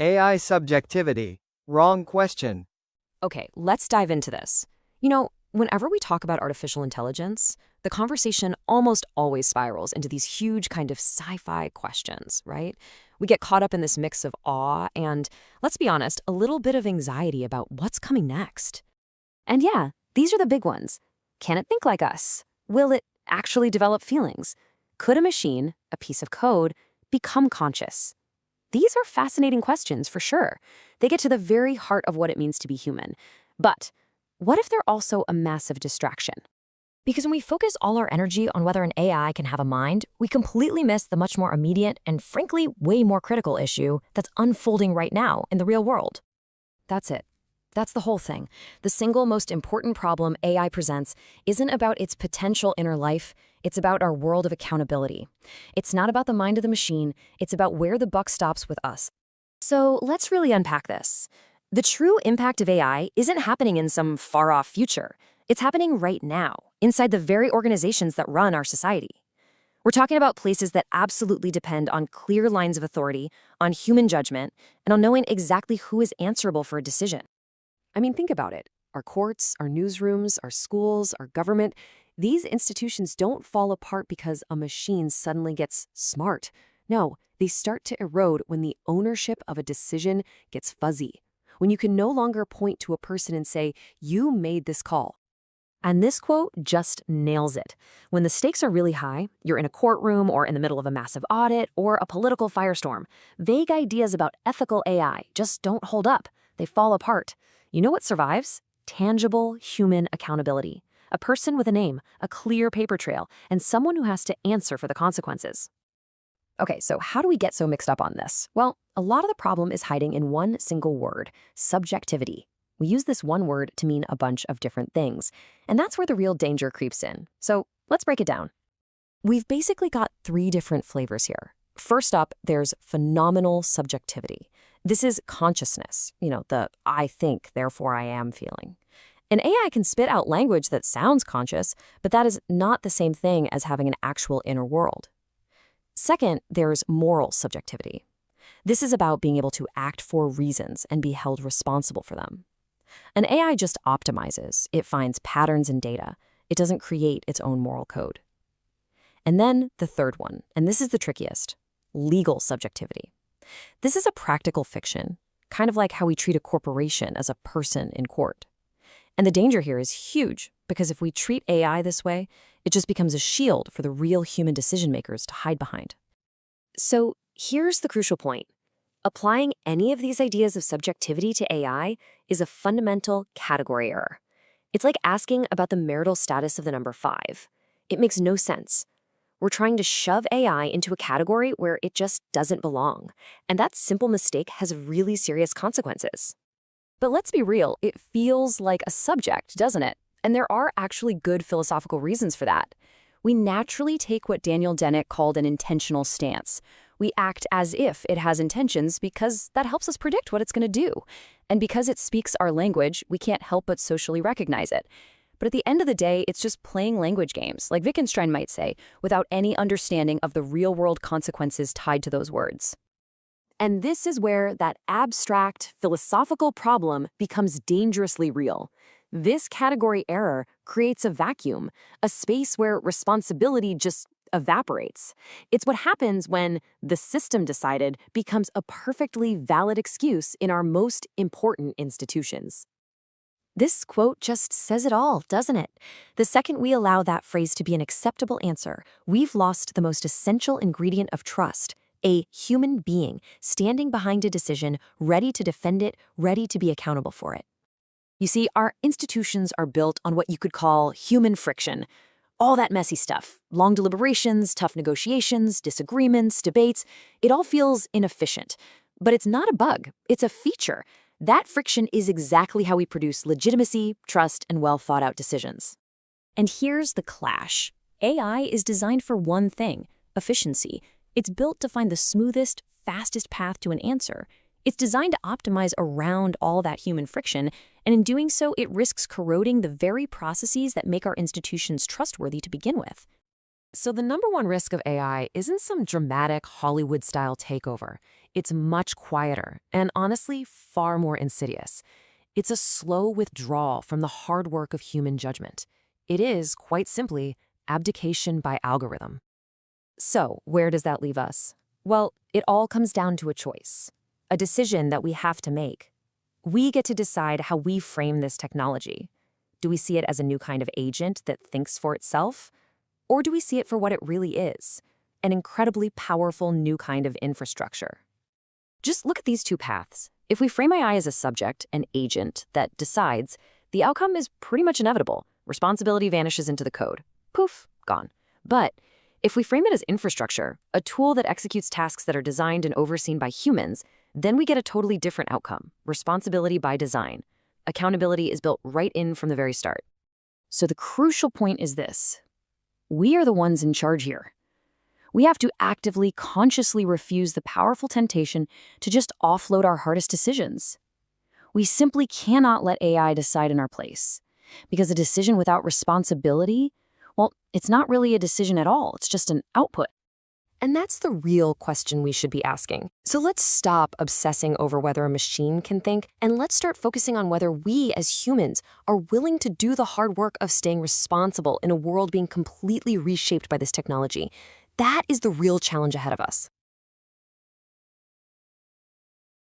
AI subjectivity. Wrong question. Okay, let's dive into this. Whenever we talk about artificial intelligence, the conversation almost always spirals into these huge kind of sci-fi questions, right? We get caught up in this mix of awe and, let's be honest, a little bit of anxiety about what's coming next. And yeah, these are the big ones. Can it think like us? Will it actually develop feelings? Could a machine, a piece of code, become conscious? These are fascinating questions for sure. They get to the very heart of what it means to be human. But what if they're also a massive distraction? Because when we focus all our energy on whether an AI can have a mind, we completely miss the much more immediate and frankly way more critical issue that's unfolding right now in the real world. That's it. That's the whole thing. The single most important problem AI presents isn't about its potential inner life, it's about our world of accountability. It's not about the mind of the machine, it's about where the buck stops with us. So let's really unpack this. The true impact of AI isn't happening in some far-off future. It's happening right now, inside the very organizations that run our society. We're talking about places that absolutely depend on clear lines of authority, on human judgment, and on knowing exactly who is answerable for a decision. I mean, think about it. Our courts, our newsrooms, our schools, our government, these institutions don't fall apart because a machine suddenly gets smart. No, they start to erode when the ownership of a decision gets fuzzy, when you can no longer point to a person and say, you made this call. And this quote just nails it. When the stakes are really high, you're in a courtroom or in the middle of a massive audit or a political firestorm, vague ideas about ethical AI just don't hold up. They fall apart. You know what survives? Tangible human accountability. A person with a name, a clear paper trail, and someone who has to answer for the consequences. Okay, so how do we get so mixed up on this? Well, a lot of the problem is hiding in one single word, subjectivity. We use this one word to mean a bunch of different things, and that's where the real danger creeps in. So let's break it down. We've basically got three different flavors here. First up, there's phenomenal subjectivity. This is consciousness, the I think, therefore I am feeling. An AI can spit out language that sounds conscious, but that is not the same thing as having an actual inner world. Second, there's moral subjectivity. This is about being able to act for reasons and be held responsible for them. An AI just optimizes. It finds patterns in data. It doesn't create its own moral code. And then the third one, and this is the trickiest, legal subjectivity. This is a practical fiction, kind of like how we treat a corporation as a person in court. And the danger here is huge, because if we treat AI this way, it just becomes a shield for the real human decision makers to hide behind. So here's the crucial point. Applying any of these ideas of subjectivity to AI is a fundamental category error. It's like asking about the marital status of the number 5. It makes no sense. We're trying to shove AI into a category where it just doesn't belong. And that simple mistake has really serious consequences. But let's be real, it feels like a subject, doesn't it? And there are actually good philosophical reasons for that. We naturally take what Daniel Dennett called an intentional stance. We act as if it has intentions because that helps us predict what it's going to do. And because it speaks our language, we can't help but socially recognize it. But at the end of the day, it's just playing language games, like Wittgenstein might say, without any understanding of the real-world consequences tied to those words. And this is where that abstract, philosophical problem becomes dangerously real. This category error creates a vacuum, a space where responsibility just evaporates. It's what happens when the system decided becomes a perfectly valid excuse in our most important institutions. This quote just says it all, doesn't it? The second we allow that phrase to be an acceptable answer, we've lost the most essential ingredient of trust, a human being standing behind a decision, ready to defend it, ready to be accountable for it. You see, our institutions are built on what you could call human friction. All that messy stuff, long deliberations, tough negotiations, disagreements, debates, it all feels inefficient. But it's not a bug, it's a feature. That friction is exactly how we produce legitimacy, trust, and well-thought-out decisions. And here's the clash. AI is designed for one thing, efficiency. It's built to find the smoothest, fastest path to an answer. It's designed to optimize around all that human friction, and in doing so, it risks corroding the very processes that make our institutions trustworthy to begin with. So the number one risk of AI isn't some dramatic Hollywood-style takeover. It's much quieter and honestly far more insidious. It's a slow withdrawal from the hard work of human judgment. It is, quite simply, abdication by algorithm. So, where does that leave us? Well, it all comes down to a choice, a decision that we have to make. We get to decide how we frame this technology. Do we see it as a new kind of agent that thinks for itself? Or do we see it for what it really is, an incredibly powerful new kind of infrastructure? Just look at these two paths. If we frame AI as a subject, an agent that decides, the outcome is pretty much inevitable. Responsibility vanishes into the code. Poof, gone. But if we frame it as infrastructure, a tool that executes tasks that are designed and overseen by humans, then we get a totally different outcome. Responsibility by design. Accountability is built right in from the very start. So the crucial point is this. We are the ones in charge here. We have to actively, consciously refuse the powerful temptation to just offload our hardest decisions. We simply cannot let AI decide in our place, because a decision without responsibility, well, it's not really a decision at all. It's just an output. And that's the real question we should be asking. So let's stop obsessing over whether a machine can think, and let's start focusing on whether we as humans are willing to do the hard work of staying responsible in a world being completely reshaped by this technology. That is the real challenge ahead of us.